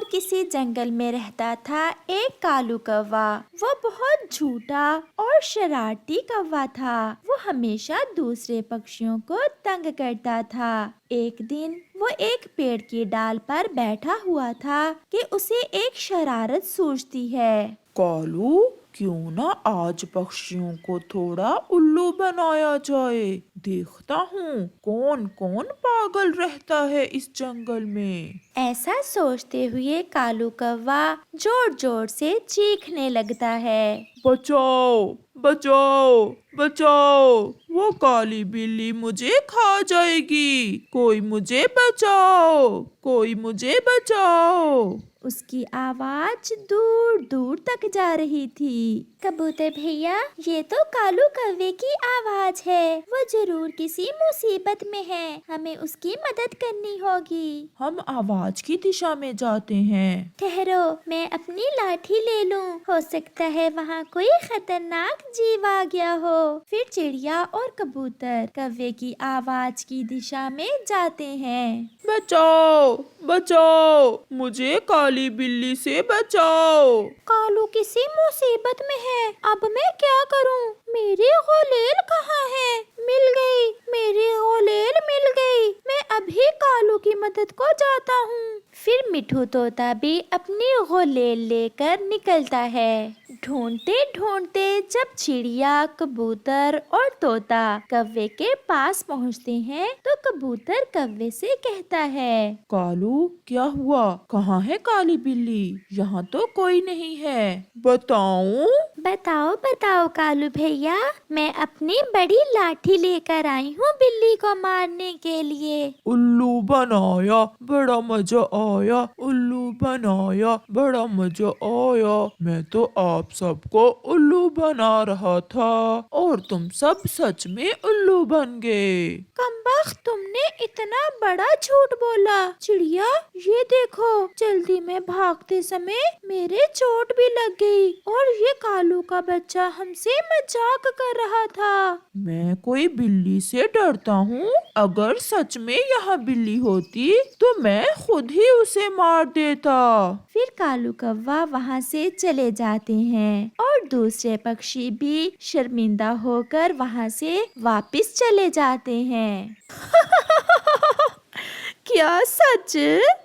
दूर किसी जंगल में रहता था एक कालू कौवा। वो बहुत झूठा और शरारती कौवा था। वो हमेशा दूसरे पक्षियों को तंग करता था। एक दिन वो एक पेड़ की डाल पर बैठा हुआ था कि उसे एक शरारत सूझती है। कालू, क्यों ना आज पक्षियों को थोड़ा उल्लू बनाया जाए। देखता हूँ कौन कौन पागल रहता है इस जंगल में। ऐसा सोचते हुए कालू कौवा जोर जोर से चीखने लगता है। बचाओ, बचाओ, बचाओ, वो काली बिल्ली मुझे खा जाएगी। कोई मुझे बचाओ, कोई मुझे बचाओ। उसकी आवाज दूर दूर तक जा रही थी। कबूतर भैया, ये तो कालू कौवे की आवाज है। वो जरूर किसी मुसीबत में है, हमें उसकी मदद करनी होगी। हम आवाज की दिशा में जाते हैं। ठहरो, मैं अपनी लाठी ले लूं। हो सकता है वहाँ कोई खतरनाक जीव आ गया हो। फिर चिड़िया और कबूतर कौवे की आवाज की दिशा में जाते हैं। बचाओ, बचाओ, मुझे काली बिल्ली से बचाओ। कालू किसी मुसीबत में है, अब मैं क्या करूं? मेरी गोलेल कहाँ है? मिल गई, मेरी गोलेल मिल गई। मैं अभी कालू की मदद को जाता हूँ। फिर मिठू तोता भी अपनी गोलेल लेकर निकलता है। ढूंढते ढूंढते जब चिड़िया, कबूतर और तोता कौवे के पास पहुँचते हैं, तो कबूतर कौवे से कहता है, कालू, क्या हुआ? कहाँ है काली बिल्ली? यहाँ तो कोई नहीं है। बताऊं? बताओ बताओ कालू भैया, मैं अपनी बड़ी लाठी लेकर आई हूँ बिल्ली को मारने के लिए। उल्लू बनाया, बड़ा मजा आया। उल्लू बनाया, बड़ा मजा आया। मैं तो आप सबको उल्लू बना रहा था और तुम सब सच में उल्लू बन गए। कमबख्त, तुमने इतना बड़ा झूठ बोला। चिड़िया, ये देखो, जल्दी में भागते समय मेरे चोट भी लग गई और ये कालू का बच्चा हमसे मजाक कर रहा था। मैं कोई बिल्ली से डरता हूँ? अगर सच में यहाँ बिल्ली होती तो मैं खुद ही उसे मार देता। फिर कालू कौवा वहाँ से चले जाते हैं और दूसरे पक्षी भी शर्मिंदा होकर वहाँ से वापस चले जाते हैं। क्या सच?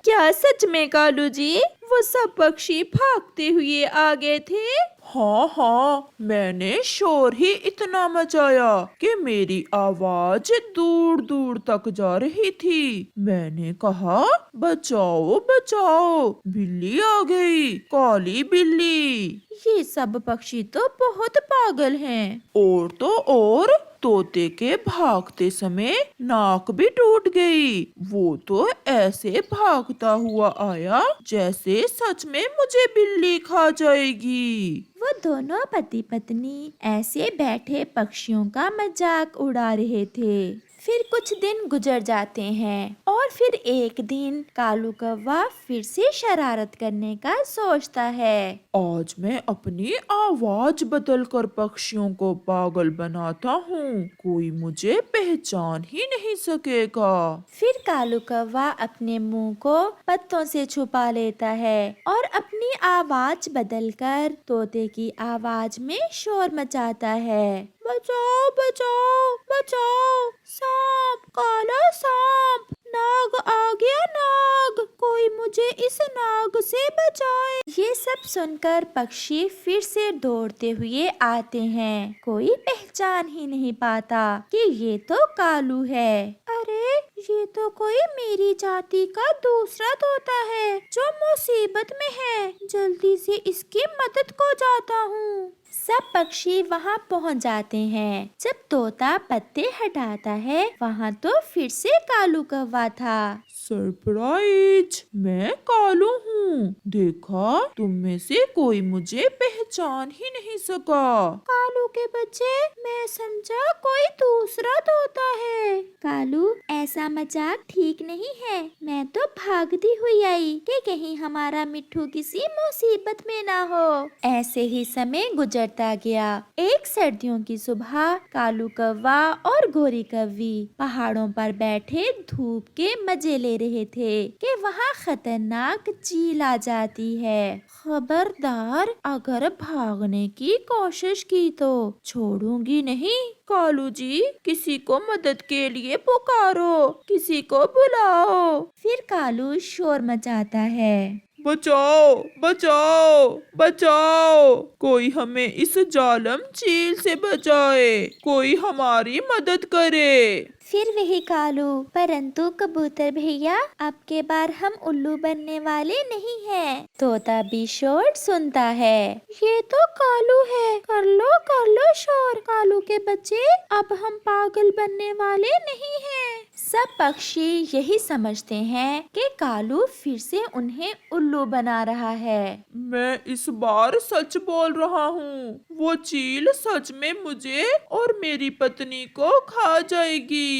क्या सच में कालू जी वो सब पक्षी भागते हुए आ गए थे? हाँ हाँ, मैंने शोर ही इतना मचाया कि मेरी आवाज दूर दूर तक जा रही थी। मैंने कहा, बचाओ बचाओ, बिल्ली आ गई, काली बिल्ली। ये सब पक्षी तो बहुत पागल हैं। और तो और, तोते के भागते समय नाक भी टूट गई। वो तो ऐसे भागता हुआ आया जैसे सच में मुझे बिल्ली खा जाएगी। वो दोनों पति पत्नी ऐसे बैठे पक्षियों का मजाक उड़ा रहे थे। फिर कुछ दिन गुजर जाते हैं और फिर एक दिन कालू कौवा फिर से शरारत करने का सोचता है। आज मैं अपनी आवाज बदल कर पक्षियों को पागल बनाता हूँ। कोई मुझे पहचान ही नहीं सकेगा। फिर कालू कौवा अपने मुंह को पत्तों से छुपा लेता है और अपनी आवाज बदलकर तोते की आवाज में शोर मचाता है। बचाओ बचाओ बचाओ, सांप, काला सांप, नाग आ गया, नाग, कोई मुझे इस नाग से बचाए। ये सब सुनकर पक्षी फिर से दौड़ते हुए आते हैं। कोई पहचान ही नहीं पाता कि ये तो कालू है। अरे, ये तो कोई मेरी जाति का दूसरा तोता है जो मुसीबत में है। जल्दी से इसकी मदद को जाता हूँ। सब पक्षी वहाँ पहुँच जाते हैं। जब तोता पत्ते हटाता है, वहाँ तो फिर से कालू कौवा था। सरप्राइज, मैं कालू हूँ। देखा, तुम में से कोई मुझे पहचान ही नहीं सका। कालू के बच्चे, मैं समझा कोई दूसरा तोता है। कालू, ऐसा मजाक ठीक नहीं है। मैं तो भागती हुई आई कि कहीं हमारा मिट्ठू किसी मुसीबत में ना हो। ऐसे ही समय गुजर गुजरता गया। एक सर्दियों की सुबह कालू कौवा और गोरी कौवी पहाड़ों पर बैठे धूप के मजे ले रहे थे कि वहाँ खतरनाक चील आ जाती है। खबरदार, अगर भागने की कोशिश की तो छोड़ूंगी नहीं। कालू जी, किसी को मदद के लिए पुकारो, किसी को बुलाओ। फिर कालू शोर मचाता है। बचाओ बचाओ बचाओ, कोई हमें इस जालिम चील से बचाए, कोई हमारी मदद करे। फिर वही कालू, परंतु कबूतर भैया, अब के बार हम उल्लू बनने वाले नहीं हैं। तोता भी शोर सुनता है। ये तो कालू है, कर लो शोर कालू के बच्चे, अब हम पागल बनने वाले नहीं हैं। सब पक्षी यही समझते हैं कि कालू फिर से उन्हें उल्लू बना रहा है। मैं इस बार सच बोल रहा हूँ, वो चील सच में मुझे और मेरी पत्नी को खा जाएगी।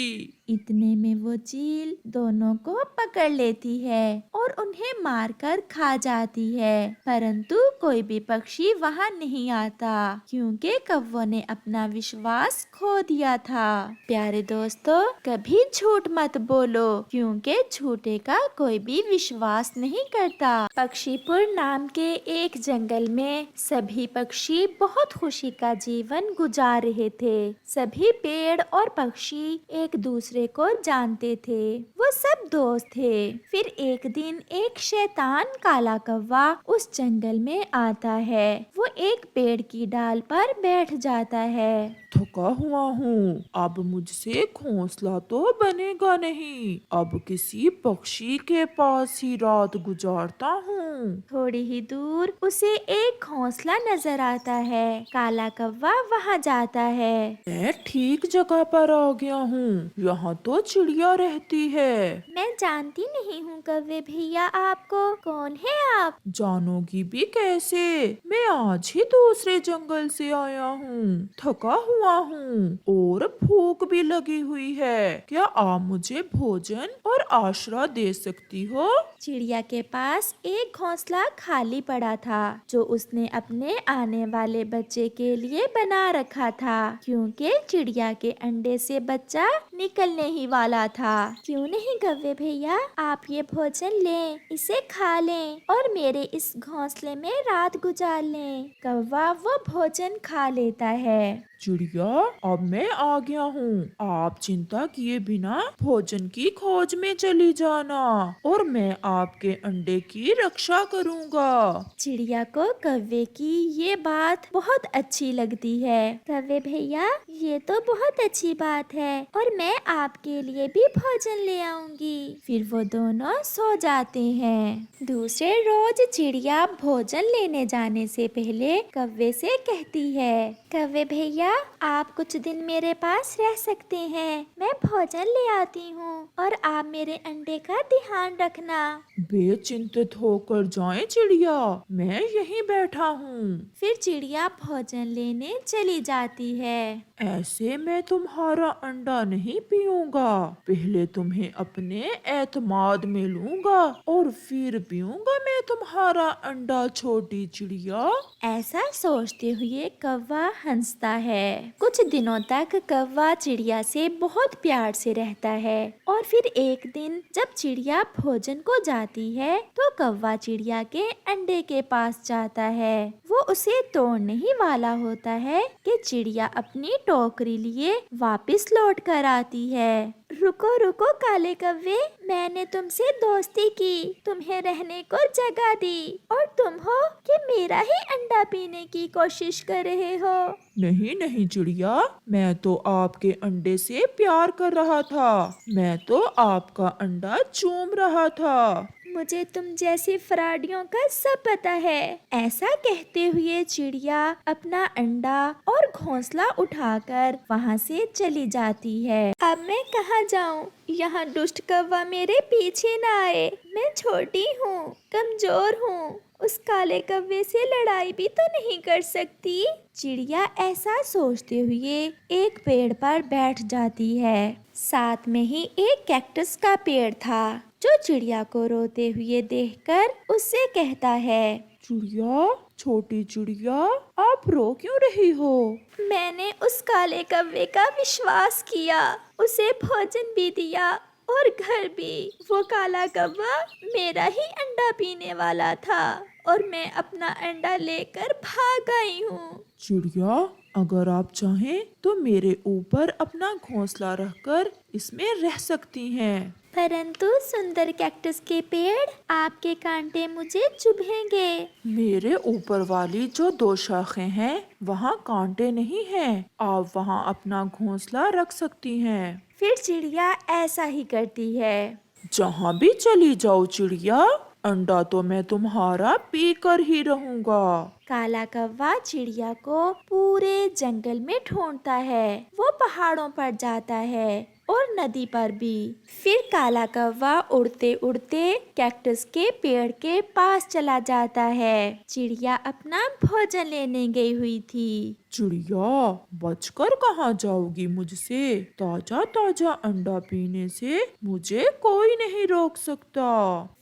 इतने में वो चील दोनों को पकड़ लेती है और उन्हें मारकर खा जाती है, परंतु कोई भी पक्षी वहाँ नहीं आता क्योंकि कौवों ने अपना विश्वास खो दिया था। प्यारे दोस्तों, कभी झूठ मत बोलो क्योंकि झूठे का कोई भी विश्वास नहीं करता। पक्षीपुर नाम के एक जंगल में सभी पक्षी बहुत खुशी का जीवन गुजार रहे थे। सभी पेड़ और पक्षी एक दूसरे को जानते थे, वो सब दोस्त थे। फिर एक दिन एक शैतान काला कौवा उस जंगल में आता है। वो एक पेड़ की डाल पर बैठ जाता है। थका हुआ हूँ, अब मुझसे घोंसला तो बनेगा नहीं, अब किसी पक्षी के पास ही रात गुजारता हूँ। थोड़ी ही दूर उसे एक घोंसला नजर आता है। काला कौवा वहाँ जाता है। मैं ठीक जगह पर आ गया हूँ, यहाँ तो चिड़िया रहती है। मैं जानती नहीं हूँ कौवे भैया, आपको कौन है आप? जानोगी भी कैसे, मैं आज ही दूसरे जंगल से आया हूँ, थका हुआ हूँ और भूख भी लगी हुई है। क्या आप मुझे भोजन और आश्रय दे सकती हो? चिड़िया के पास एक घोंसला खाली पड़ा था जो उसने अपने आने वाले बच्चे के लिए बना रखा था, क्योंकि चिड़िया के अंडे से बच्चा निकलने ही वाला था। क्यों नहीं कौवे भैया, आप ये भोजन लें, इसे खा लें और मेरे इस घोंसले में रात गुजार लें। कौवा वो भोजन खा लेता है। चिड़िया, अब मैं आ गया हूँ, आप चिंता किए बिना भोजन की खोज में चली जाना और मैं आपके अंडे की रक्षा करूँगा। चिड़िया को कौवे की ये बात बहुत अच्छी लगती है। कौवे भैया, ये तो बहुत अच्छी बात है और मैं आपके लिए भी भोजन ले आऊंगी। फिर वो दोनों सो जाते हैं। दूसरे रोज चिड़िया भोजन लेने जाने से पहले कौवे से कहती है, कौवे भैया, आप कुछ दिन मेरे पास रह सकते हैं, मैं भोजन ले आती हूँ और आप मेरे अंडे का ध्यान रखना। बेचिंतित होकर जाएं चिड़िया, मैं यहीं बैठा हूँ। फिर चिड़िया भोजन लेने चली जाती है। ऐसे मैं तुम्हारा अंडा नहीं पीऊंगा, पहले तुम्हें अपने एतमाद में लूंगा और फिर पीऊंगा मैं तुम्हारा अंडा, छोटी चिड़िया। ऐसा सोचते हुए कौवा हंसता है। कुछ दिनों तक कौवा चिड़िया से बहुत प्यार से रहता है और फिर एक दिन जब चिड़िया भोजन को जाती है तो कौवा चिड़िया के अंडे के पास जाता है। वो उसे तोड़ने ही वाला होता है कि चिड़िया अपनी टोकरी लिए वापस लौट कर आती है। रुको रुको काले कौवे, मैंने तुमसे दोस्ती की, तुम्हें रहने को जगह दी और तुम हो कि मेरा ही अंडा पीने की कोशिश कर रहे हो। नहीं नहीं चिड़िया, मैं तो आपके अंडे से प्यार कर रहा था, मैं तो आपका अंडा चूम रहा था। मुझे तुम जैसे फ्रॉडियों का सब पता है। ऐसा कहते हुए चिड़िया अपना अंडा और घोंसला उठाकर वहाँ से चली जाती है। अब मैं कहाँ जाऊँ? यहाँ दुष्ट कौवा मेरे पीछे ना आए। मैं छोटी हूँ, कमजोर हूँ, उस काले कौवे से लड़ाई भी तो नहीं कर सकती। चिड़िया ऐसा सोचते हुए एक पेड़ पर बैठ जाती है। साथ में ही एक कैक्टस का पेड़ था जो चिड़िया को रोते हुए देखकर उससे कहता है, चिड़िया, छोटी चिड़िया, आप रो क्यों रही हो? मैंने उस काले कौवे का विश्वास किया, उसे भोजन भी दिया और घर भी। वो काला कौवा मेरा ही अंडा पीने वाला था और मैं अपना अंडा लेकर भाग आई हूँ। चिड़िया, अगर आप चाहें तो मेरे ऊपर अपना घोंसला रखकर इसमें रह सकती हैं। परंतु सुंदर कैक्टस के पेड़, आपके कांटे मुझे चुभेंगे। मेरे ऊपर वाली जो 2 शाखें हैं वहाँ कांटे नहीं हैं। आप वहाँ अपना घोंसला रख सकती हैं। फिर चिड़िया ऐसा ही करती है। जहाँ भी चली जाओ चिड़िया, अंडा तो मैं तुम्हारा पी कर ही रहूंगा। काला कौवा चिड़िया को पूरे जंगल में ढूंढता है। वो पहाड़ों पर जाता है और नदी पर भी। फिर काला कौवा उड़ते उड़ते कैक्टस के पेड़ के पास चला जाता है। चिड़िया अपना भोजन लेने गई हुई थी। चिड़िया, बचकर कहाँ जाओगी मुझसे? ताजा ताजा अंडा पीने से मुझे कोई नहीं रोक सकता।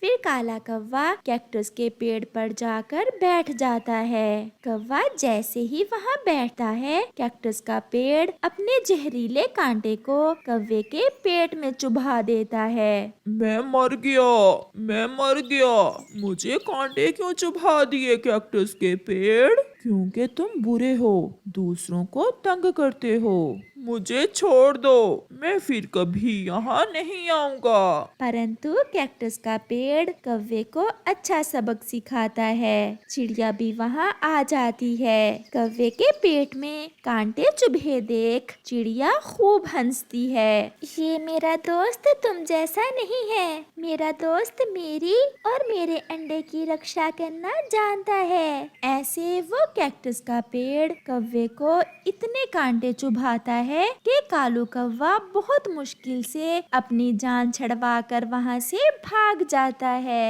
फिर काला कौवा कैक्टस के पेड़ पर जाकर बैठ जाता है। कौवा जैसे ही वहाँ बैठता है, कैक्टस का पेड़ अपने जहरीले कांटे को कौवे के पेट में चुभा देता है। मैं मर गया, मैं मर गया। मुझे कांटे क्यों चुभा दिए कैक्टस के पेड़? क्योंकि तुम बुरे हो, दूसरों को तंग करते हो। मुझे छोड़ दो, मैं फिर कभी यहाँ नहीं आऊंगा। परंतु कैक्टस का पेड़ कौवे को अच्छा सबक सिखाता है। चिड़िया भी वहाँ आ जाती है। कौवे के पेट में कांटे चुभे देख चिड़िया खूब हंसती है। ये मेरा दोस्त तुम जैसा नहीं है। मेरा दोस्त मेरी और मेरे अंडे की रक्षा करना जानता है। ऐसे वो कैक्टस का पेड़ कौवे को इतने कांटे चुभाता है कि कालू कौवा बहुत मुश्किल से अपनी जान छड़वा कर वहाँ से भाग जाता है।